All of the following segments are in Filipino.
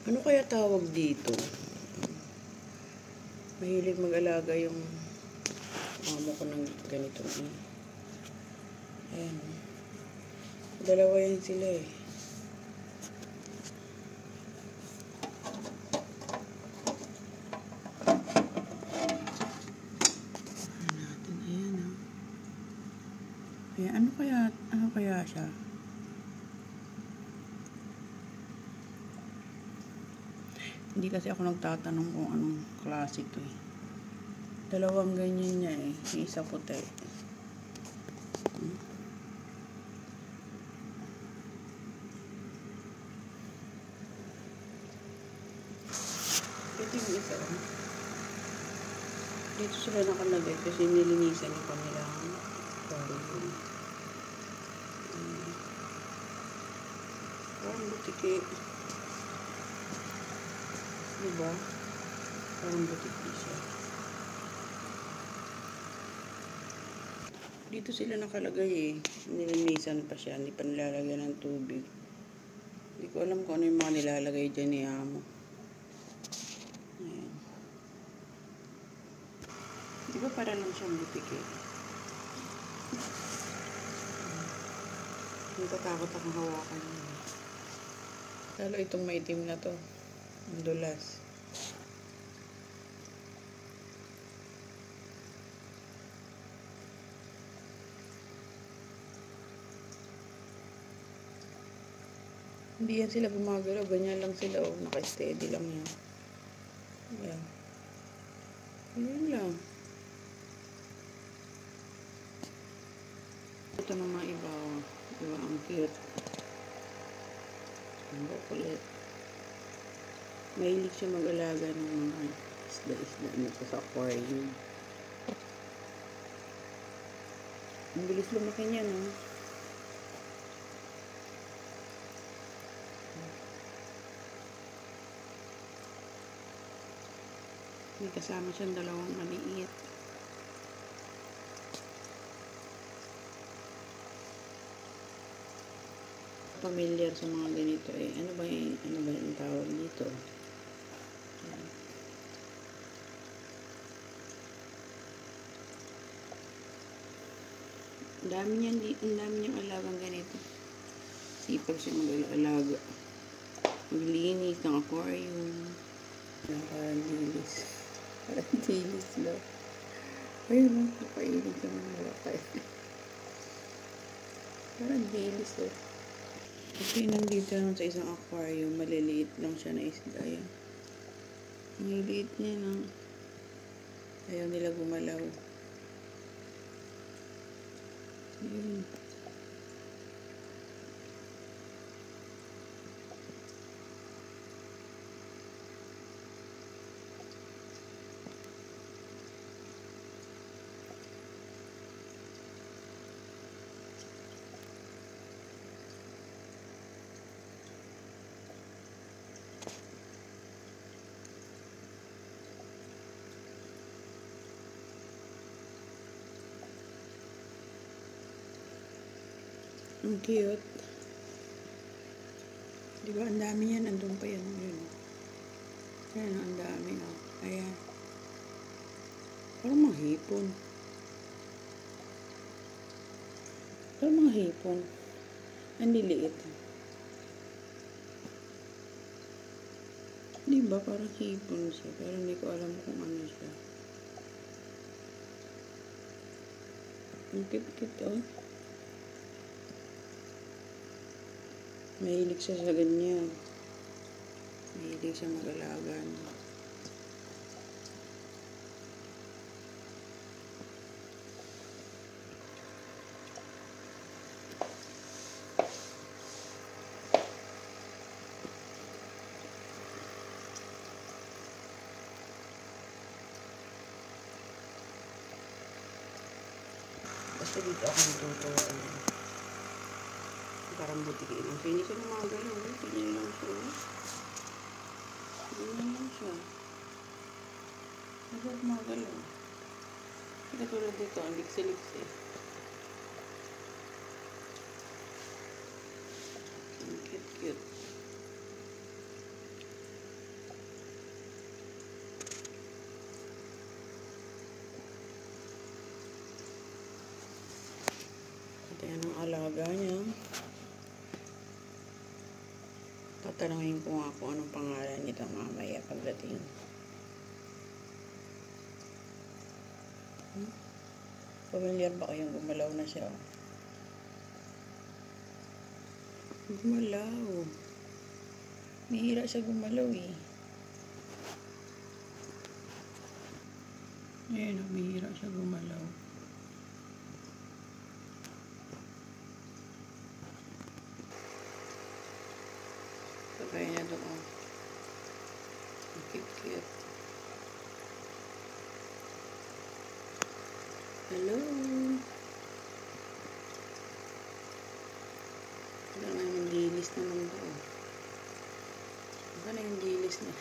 Ano kaya tawag dito? Mahilig mag-alaga yung mama ko ng ganito. Ayan. Dalawa yan sila eh. Ayan oh. Ayan, ano kaya siya? Hindi kasi ako nagtatanong kung anong klase ito eh. Dalawang ganyan niya eh. Yung isa puti. Ito yung isa. Dito sila nakalagay kasi nilinisan yung kanilang aquarium. Parang butiki. Diba? Parang butiki siya. Dito sila nakalagay eh. Nilinisan pa siya. Hindi pa nilalagyan ng tubig. Hindi ko alam kung ano yung mga nilalagay dyan ni Amo. Ayan. Di ba para lang siyang butiki? Natatakot akong hawakan niya. Lalo itong maitim na to. Ang dulas. Hindi yan sila gumagalaw. Ganyan lang sila. O, naka-steady lang yan. Ayan. Ayan lang. Ito ng mga iba. Diba, ang cute. Ang kulit. Mahilig siya mag-alaga ng mga isda-isda na sa aquarium. Ang bilis lumaki niya, no? May kasama siyang dalawang maliit. Familiar sa mga ganito eh. Ano ba yung tawag dito? Ang dami niyang alagang ganito. Sipag siya mag-alaga. Maglinis ng aquarium. Parang dilis. Parang dilis lang. Ayun, napailig sa mga malakay. Parang dilis eh. Kasi nandito naman sa isang aquarium, maliliit lang siya na isda yan. Maliliit niya no. Ayaw nila gumalaw. Ayun. Ang cute. Diba, ang dami yan. Andun pa yan. Yun. Ayan, ang dami. Oh. Ayan. Parang mga hipon. Parang mga hipon. Ang liliit. Diba, parang hipon siya. Pero hindi ko alam kung ano siya. Ang cute-cute, oh. Mahilig siya sa ganyan. Mahilig siya mag-alaga. Basta dito ako natutuwa. Parang butikin. Ang finish ng mga gano'n. Ganyan lang siya. Ganyan lang siya. Masarap mga gano'n. Hindi katulad dito. Ang liksi-liksi. Ang cute-cute. alaga niya. Tatanungin ko nga kung anong pangalan nito mamaya pagdating. Familiar ba kayong gumalaw na siya? Gumalaw. Bihira siya gumalaw eh. Ayan, bihira siya gumalaw. Patay na doon. Cute. Hello. Wala na yung gilis naman doon. Baka na yung gilis niya.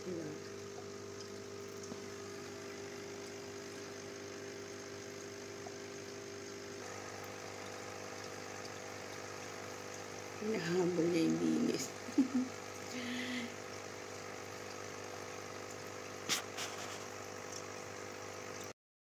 Diba? Hinahabol niya yung gilis.